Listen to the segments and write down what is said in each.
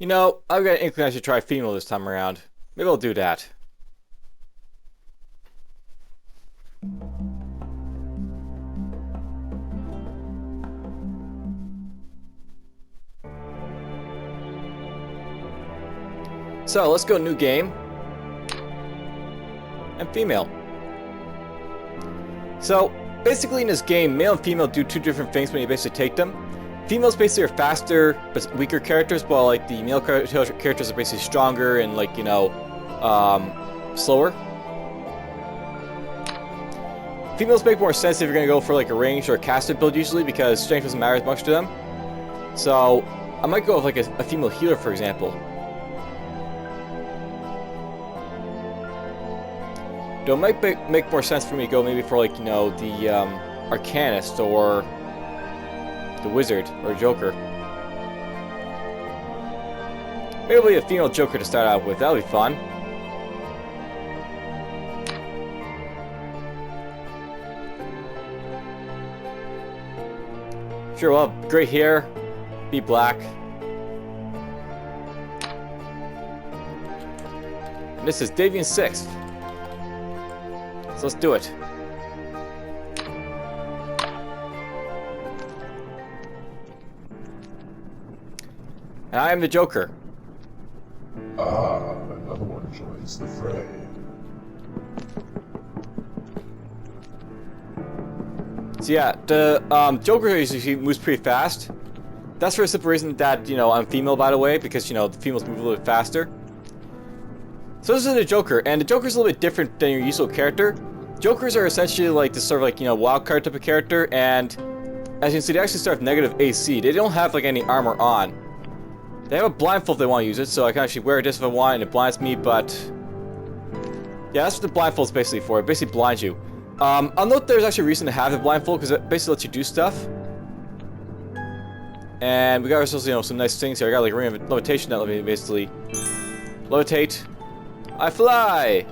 You know, I've got an inkling I should try female this time around. Maybe I'll do that. So, let's go new game. And female. So, basically in this game, male and female do two different things when you basically take them. Females basically are faster, but weaker characters, while like the male characters are basically stronger and like, you know, slower. Females make more sense if you're going to go for like a ranged or a casted build usually, because strength doesn't matter as much to them. So, I might go with like a female healer, for example. Though it might make more sense for me to go maybe for like, you know, the Arcanist or the Wizard or Joker. Maybe it'll be a female Joker to start out with, that'll be fun. Sure, we'll have great hair, be black. And this is Davian 6th. So let's do it. And I am the Joker. Ah, another one joins the fray. So yeah, the Joker usually moves pretty fast. That's for a simple reason that, you know, I'm female, by the way, because, you know, the females move a little bit faster. So this is the Joker, and the Joker's a little bit different than your usual character. Jokers are essentially like this sort of like, you know, wild card type of character, and as you can see, they actually start with negative AC. They don't have like any armor on. They have a blindfold if they want to use it, so I can actually wear this if I want, and it blinds me, but yeah, that's what the blindfold's basically for. It basically blinds you. I'll note there's actually a reason to have the blindfold, because it basically lets you do stuff. And we got ourselves, you know, some nice things here. I got like a ring of levitation that let me basically levitate. I fly!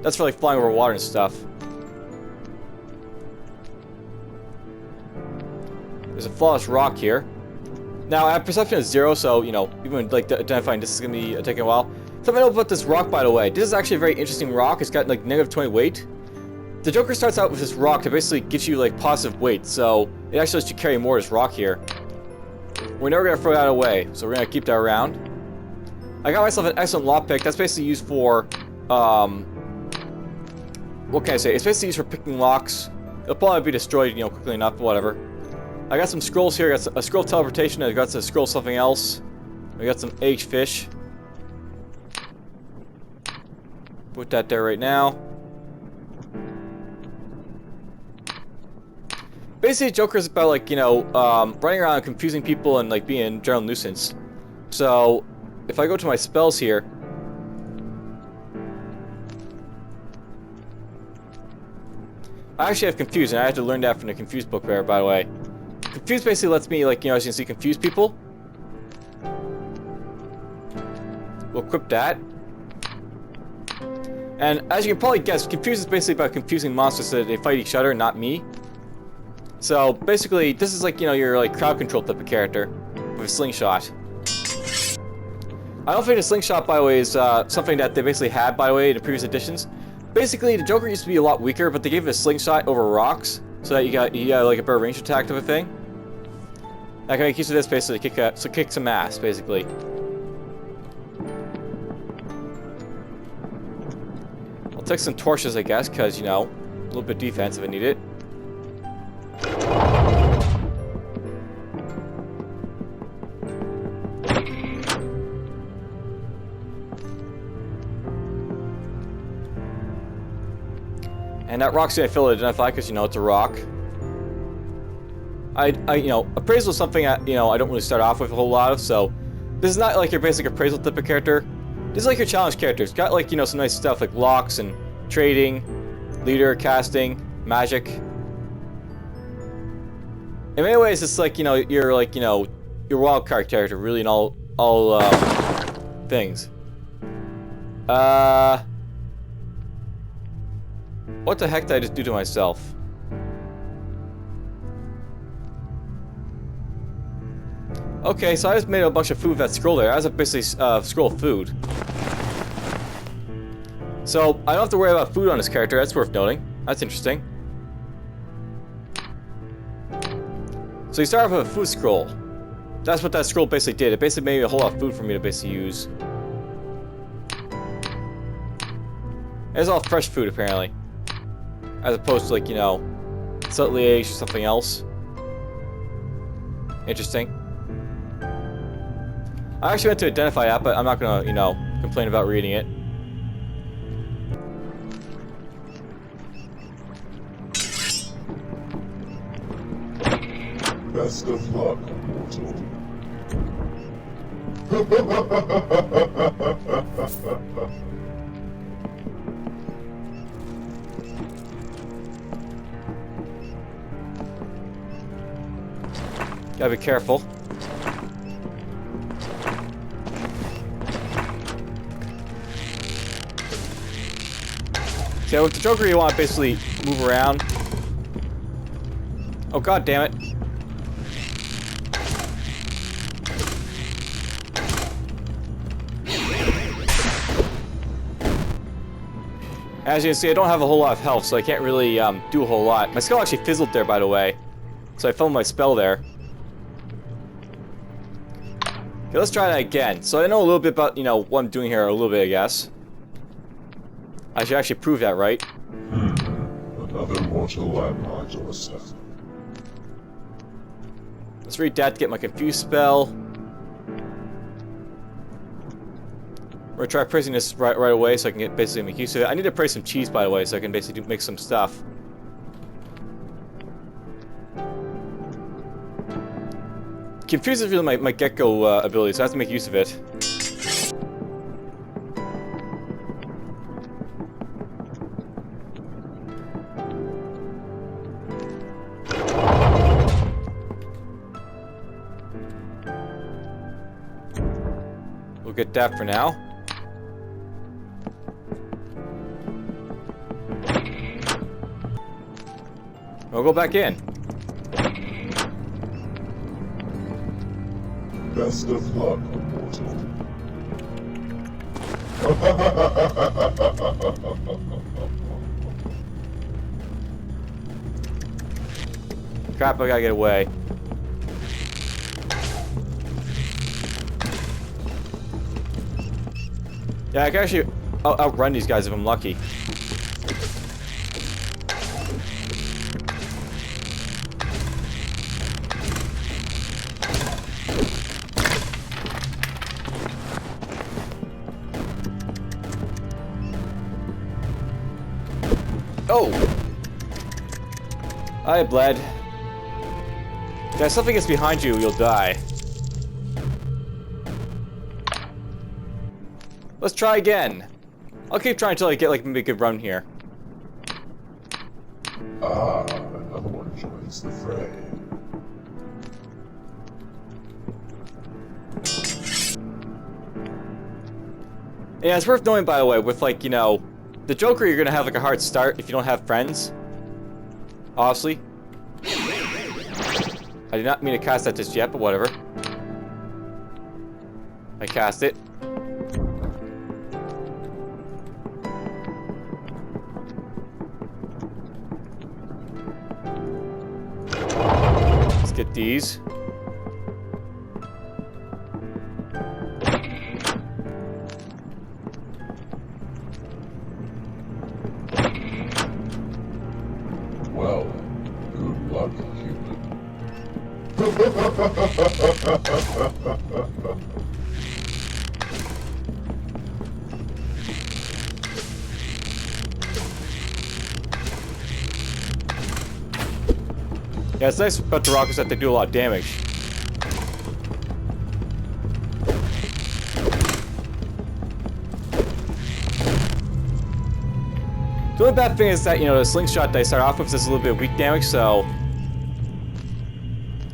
That's for like flying over water and stuff. There's a flawless rock here. Now I have perception of 0, so you know, even like identifying this is gonna be taking a while. Something else about this rock, by the way. This is actually a very interesting rock. It's got like negative 20 weight. The Joker starts out with this rock that basically gives you like positive weight, so it actually lets you carry more of this rock here. We're never gonna throw that away, so we're gonna keep that around. I got myself an excellent lockpick. That's basically used for what can I say? It's basically used for picking locks. It'll probably be destroyed, you know, quickly enough, but whatever. I got some scrolls here. I got a scroll of teleportation. I got a scroll of something else. We got some aged fish. Put that there right now. Basically, Joker is about like, you know, running around and confusing people and like being a general nuisance. So, if I go to my spells here, I actually have Confuse, and I had to learn that from the Confuse book there, by the way. Confuse basically lets me, like, you know, as you can see, confuse people. We'll equip that. And as you can probably guess, Confuse is basically about confusing monsters so that they fight each other, not me. So, basically, this is like, you know, your, like, crowd control type of character with a slingshot. I don't think the slingshot, by the way, is something that they basically had, by the way, in the previous editions. Basically, the Joker used to be a lot weaker, but they gave it a slingshot over rocks, so that you got like a better range attack type of thing. I can make use of this basically to kick some ass, basically. I'll take some torches, I guess, because, you know, a little bit defense if I need it. And that rock's gonna fail to identify because, you know, it's a rock. You know, appraisal is something you know, I don't really start off with a whole lot of, so this is not like your basic appraisal type of character. This is like your challenge character. It's got like, you know, some nice stuff like locks and trading, leader, casting, magic. In many ways, it's like, you know, you're like, you know, your wild card character, really, in all things. What the heck did I just do to myself? Okay, so I just made a bunch of food with that scroll there. That was basically scroll of food. So, I don't have to worry about food on this character. That's worth noting. That's interesting. So you start off with a food scroll. That's what that scroll basically did. It basically made a whole lot of food for me to basically use. It's all fresh food, apparently. As opposed to, like, you know, slightly aged or something else. Interesting. I actually went to identify that, but I'm not gonna, you know, complain about reading it. Best of luck, mortal. Gotta be careful. So with the Joker, you want to basically move around. Oh god damn it. As you can see, I don't have a whole lot of health, so I can't really do a whole lot. My skull actually fizzled there, by the way. So I fell my spell there. Okay, let's try that again. So I know a little bit about, you know, what I'm doing here, a little bit, I guess. I should actually prove that right. Another mortal at my doorstep. Let's read that to get my confused spell. We're gonna try pressing this right away so I can get basically make use of it. I need to price some cheese, by the way, so I can basically make some stuff. Confuse is really my get-go ability, so I have to make use of it. We'll get that for now. We'll go back in. Best of luck, mortal. Crap, I gotta get away. Yeah, I can actually outrun these guys if I'm lucky. Oh! I bled. Yeah, if something gets behind you, you'll die. Let's try again. I'll keep trying until I get, like, maybe a good run here. Ah, another one joins the fray. Yeah, it's worth knowing, by the way, with, like, you know, the Joker, you're gonna have, like, a hard start if you don't have friends. Obviously. I did not mean to cast that just yet, but whatever. I cast it. Let's get these. Well, good luck, human. Yeah, it's nice about the rockets that they do a lot of damage. The only bad thing is that, you know, the slingshot that I start off with is a little bit of weak damage, so...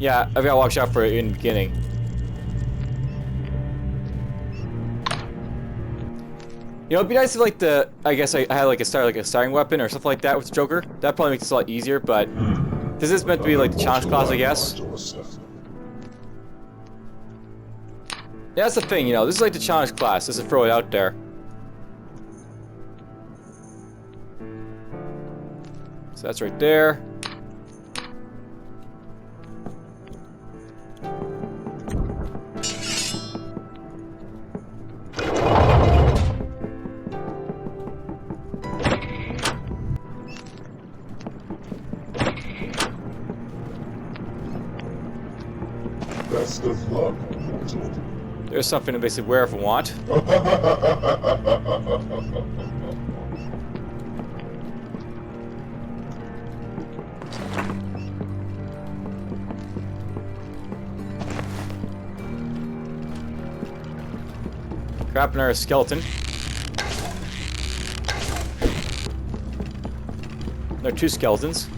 yeah, I've got to watch out for it in the beginning. You know, it'd be nice if, like, I guess I had, like, a starting weapon or something like that with the Joker. That probably makes it a lot easier, but... this is meant to be, like, the challenge class, I guess. Yeah, that's the thing, you know, this is like the challenge class, just to throw it out there. So that's right there. Best of luck, mortal. There's something to basically wear if we want. Crap, another skeleton. There are 2 skeletons.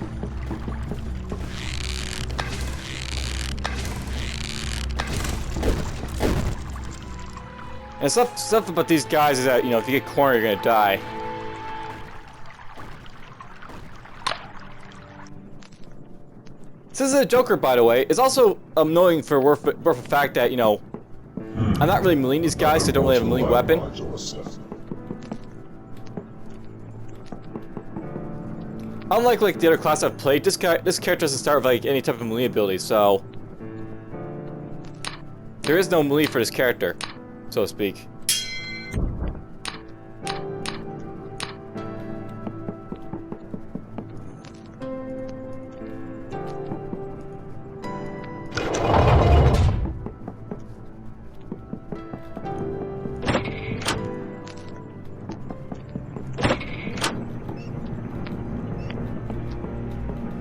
And stuff about these guys is that, you know, if you get cornered, you're gonna die. This is a Joker, by the way. It's also annoying for worth the fact that, you know, I'm not really meleeing these guys, so I don't really have a melee weapon. Unlike like the other class I've played, this character doesn't start with like any type of melee ability, so there is no melee for this character, so to speak.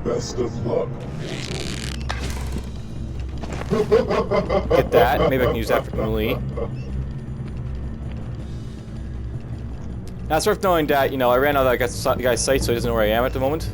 Best of luck, Get that. Maybe I can use that for melee. Now it's worth knowing that, you know, I ran out of that guy's sight, so he doesn't know where I am at the moment.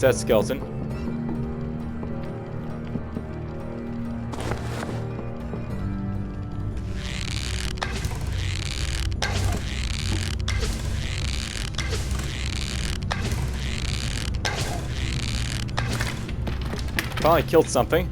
That skeleton. Finally killed something.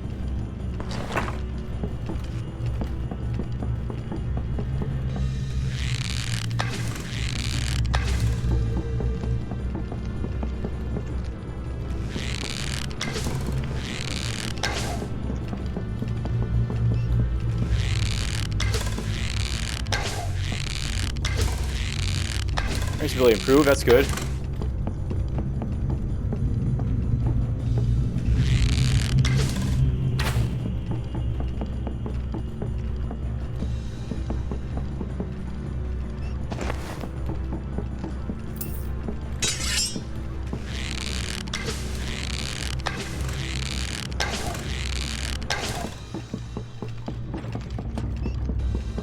Makes you really improve, that's good.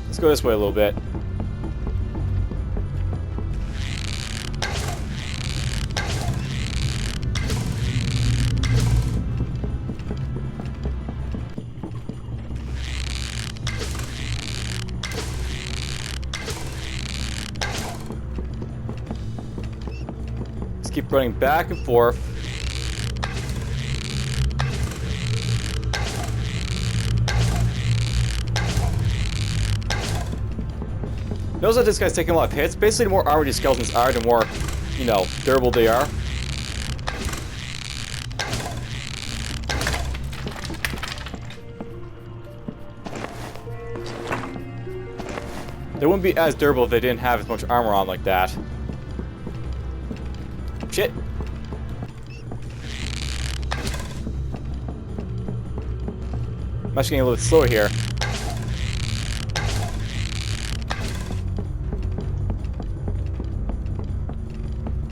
Let's go this way a little bit. Keep running back and forth. Notice that this guy's taking a lot of hits. Basically, the more armored these skeletons are, the more, you know, durable they are. They wouldn't be as durable if they didn't have as much armor on like that. Shit. I'm actually getting a little bit slower here.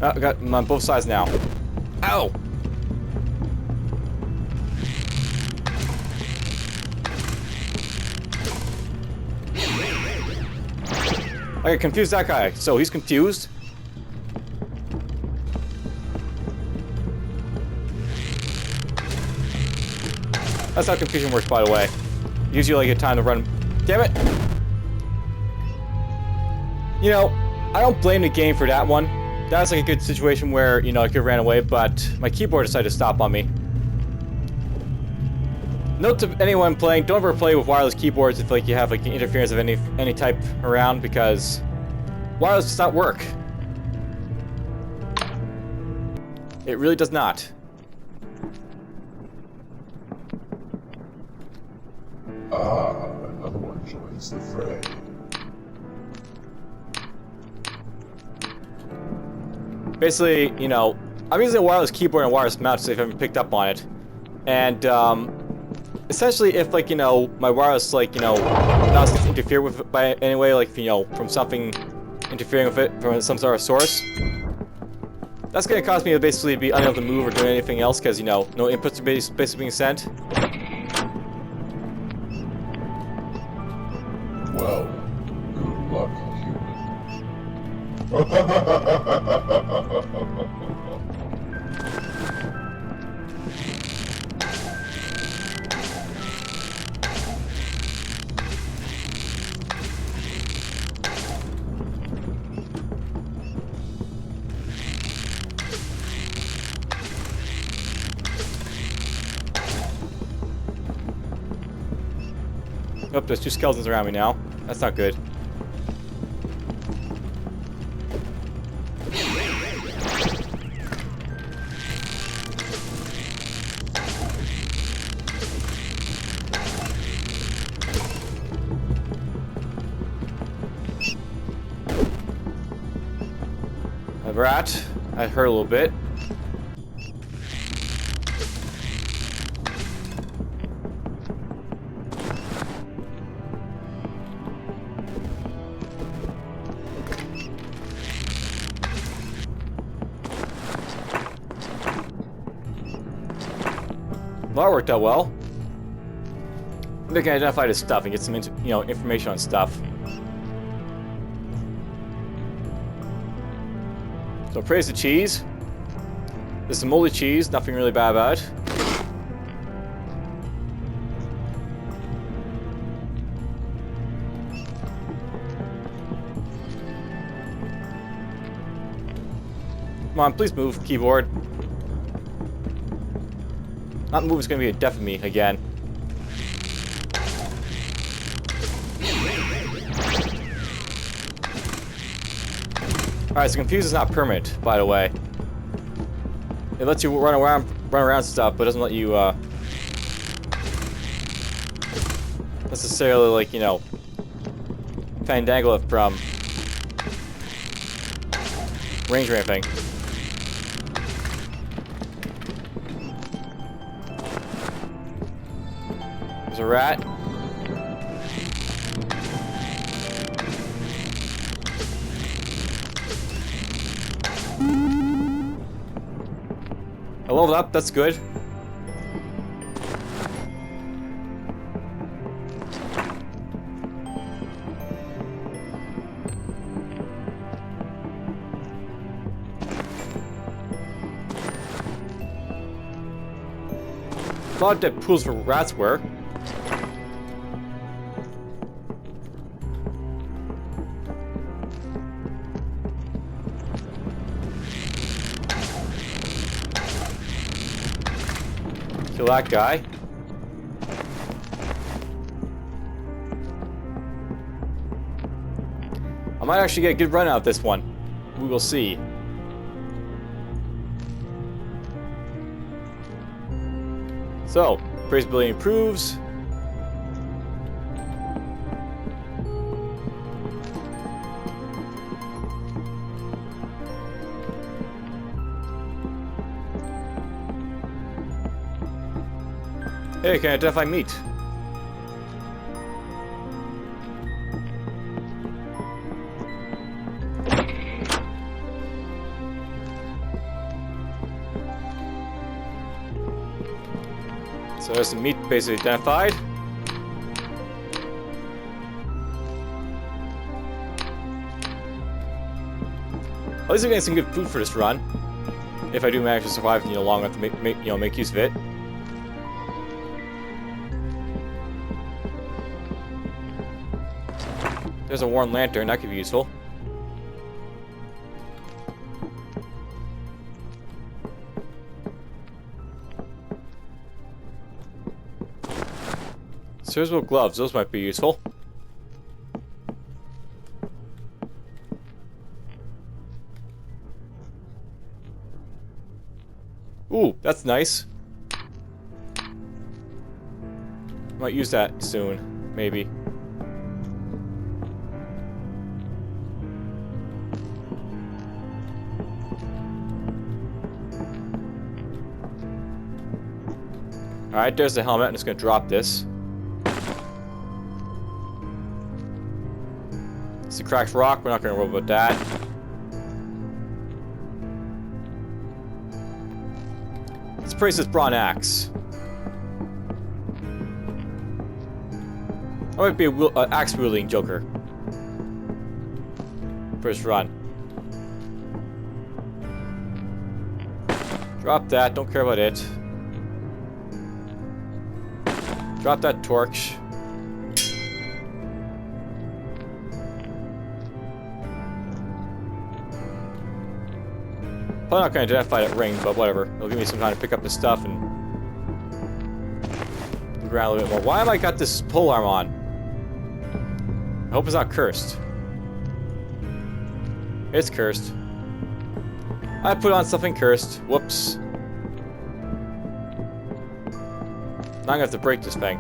Oh, I got them on both sides now. Ow! I confused that guy. So he's confused. That's how confusion works, by the way. Gives you like a time to run. Damn it! You know, I don't blame the game for that one. That's like a good situation where, you know, I could have ran away, but my keyboard decided to stop on me. Note to anyone playing, don't ever play with wireless keyboards if like you have like interference of any type around, because wireless does not work. It really does not. Ah, another one joins the fray. Basically, you know, I'm using a wireless keyboard and a wireless mouse, so if you haven't picked up on it. And, essentially, if, like, you know, my wireless, like, you know, mouse gets interfered with by anyway, like, you know, from something interfering with it from some sort of source, that's gonna cause me to basically be unable to move or do anything else, because, you know, no inputs are basically being sent. Well, good luck, human. Oh, there's two skeletons around me now. That's not good. A rat. I hurt a little bit. Well, that worked out well. They can identify the stuff and get some, you know, information on stuff. So praise the cheese. There's some moldy cheese, nothing really bad about it. Come on, please move, keyboard. Not move is gonna be a death of me again. Alright, so confuse is not permanent, by the way. It lets you run around stuff, but doesn't let you necessarily, like, you know, fandangle it from range or anything. There's a rat. I leveled up, that's good. A lot of dead pools for rats were. Kill that guy. I might actually get a good run out of this one. We will see. So, traceability improves. Hey, can I identify meat? So there's some meat basically identified. At least I'm getting some good food for this run. If I do manage to survive, you know, long enough to make use of it. There's a worn lantern, that could be useful. Surgical gloves, those might be useful. Ooh, that's nice. Might use that soon, maybe. Alright, there's the helmet. I'm just gonna drop this. It's a cracked rock. We're not gonna worry about that. Let's praise this brawn axe. I might be an axe wielding Joker. First run. Drop that. Don't care about it. Drop that torch. Probably not going to identify that ring, but whatever. It'll give me some time to pick up the stuff and move around a little bit more. Why have I got this pole arm on? I hope it's not cursed. It's cursed. I put on something cursed. Whoops. Now I'm gonna have to break this thing.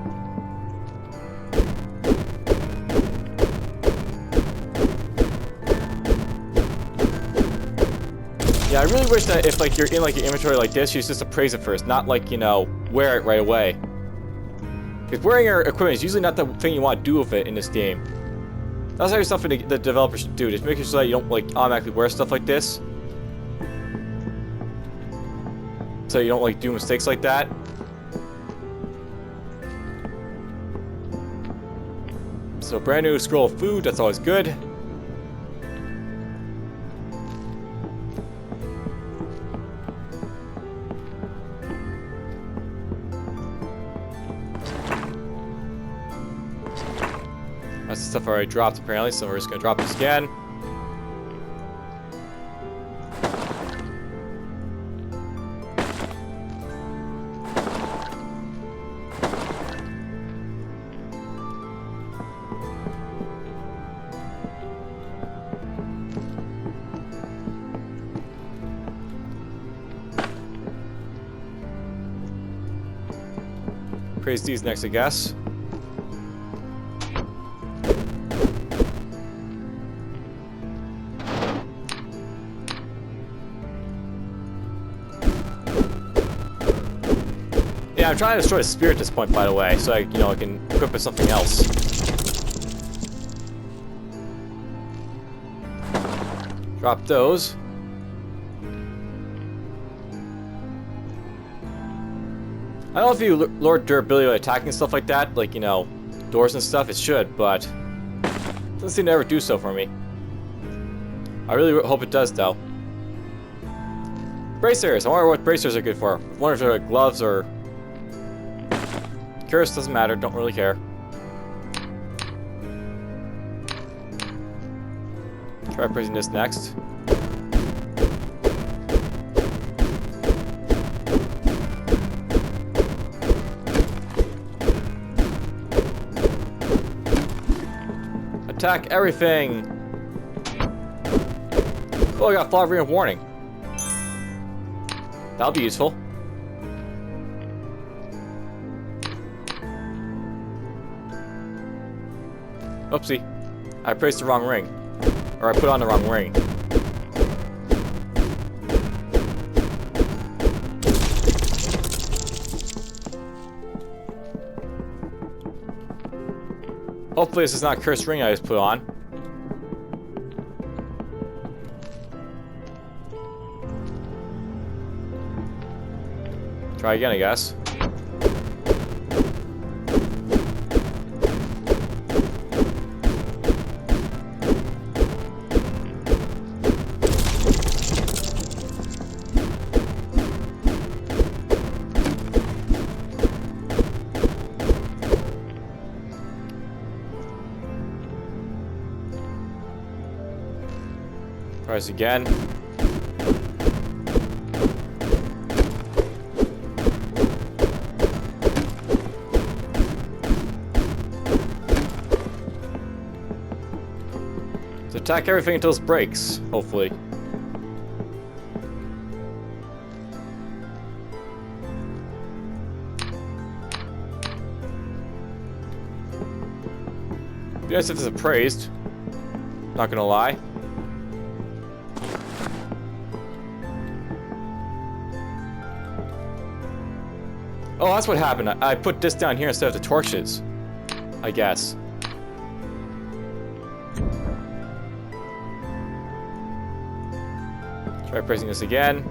Yeah, I really wish that if like you're in like your inventory like this, you just appraise it first, not like, you know, wear it right away. Because wearing your equipment is usually not the thing you want to do with it in this game. That's actually something the developers should do, just making sure that you don't like automatically wear stuff like this. So you don't like do mistakes like that. So brand new scroll of food, that's always good. That's the stuff I already dropped apparently, so we're just gonna drop this again. Praise these next, I guess. Yeah, I'm trying to destroy the spear at this point, by the way, so I can equip with something else. Drop those. I don't know if you lower durability by attacking and stuff like that, like, you know, doors and stuff. It should, but it doesn't seem to ever do so for me. I really hope it does, though. Bracers. I wonder what bracers are good for. I wonder if they're like gloves or... Curse doesn't matter. Don't really care. Try pressing this next. Attack everything! Oh, I got Flavor warning. That'll be useful. Oopsie. I pressed the wrong ring. Or I put on the wrong ring. Hopefully this is not a cursed ring I just put on. Try again, I guess. Try this again. So attack everything until it breaks, hopefully. Be nice if it's appraised. Not gonna lie. Oh, that's what happened. I put this down here instead of the torches, I guess. Try pressing this again.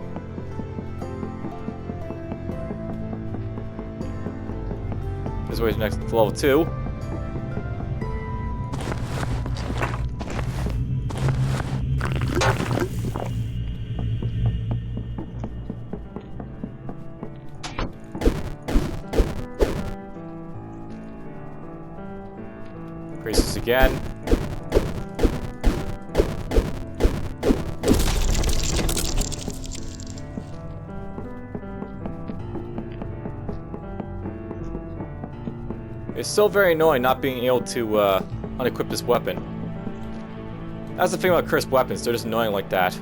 This way to next to level 2. Increase this again. It's still very annoying not being able to unequip this weapon. That's the thing about cursed weapons, they're just annoying like that.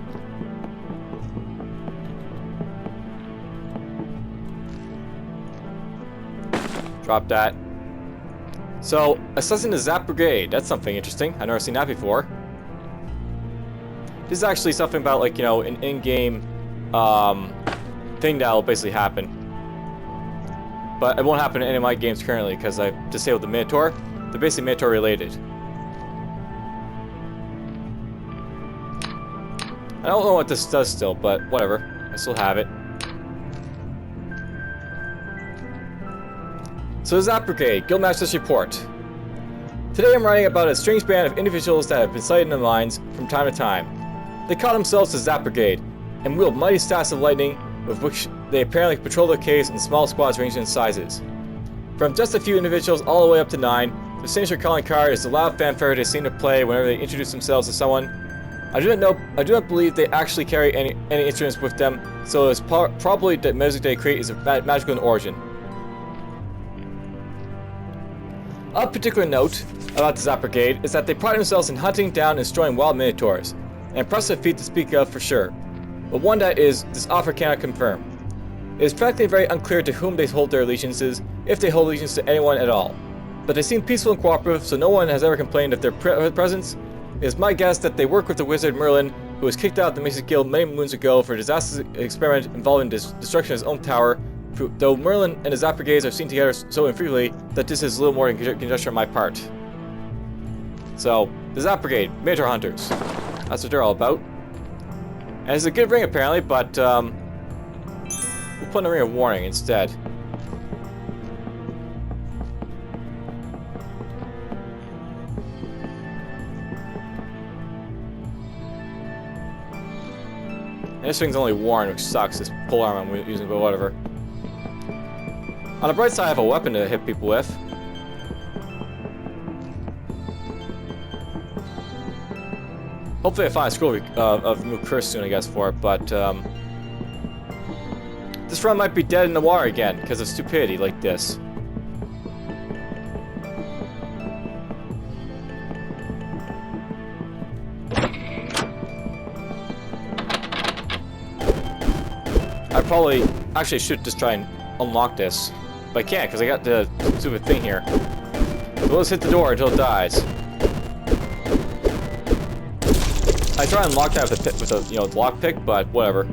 Drop that. So, assessing the Zap Brigade, that's something interesting. I've never seen that before. This is actually something about, like, you know, an in-game thing that'll basically happen. But it won't happen in any of my games currently because I've disabled the Minotaur. They're basically Minotaur related. I don't know what this does still, but whatever. I still have it. So the Zap Brigade, Guildmaster's Report. Today I'm writing about a strange band of individuals that have been sighted in the mines from time to time. They call themselves the Zap Brigade, and wield mighty staffs of lightning with which they apparently patrol their caves in small squads ranging in sizes. From just a few individuals all the way up to 9, the signature calling card is the loud fanfare they seem to play whenever they introduce themselves to someone. I do not believe they actually carry any instruments with them, so it's probably the music they create is magical in origin. Of particular note about the Zap Brigade is that they pride themselves in hunting down and destroying wild minotaurs, an impressive feat to speak of for sure, but one that this author cannot confirm. It is practically very unclear to whom they hold their allegiances, if they hold allegiance to anyone at all. But they seem peaceful and cooperative, so no one has ever complained of their presence. It is my guess that they work with the wizard Merlin, who was kicked out of the Mason Guild many moons ago for a disastrous experiment involving the destruction of his own tower, though Merlin and the Zap Brigades are seen together so infrequently that this is a little more conjecture on my part. So, the Zap Brigade, Minotaur Hunters. That's what they're all about. And it's a good ring apparently, but we'll put in a ring of warning instead. And this thing's only worn, which sucks. This pole arm I'm using, but whatever. On the bright side, I have a weapon to hit people with. Hopefully I find a scroll of new curse soon, I guess, for it, but this run might be dead in the water again, because of stupidity like this. I probably actually should just try and unlock this, but I can't because I got the stupid thing here. So let's hit the door until it dies. I try and lock that with the lockpick, but whatever.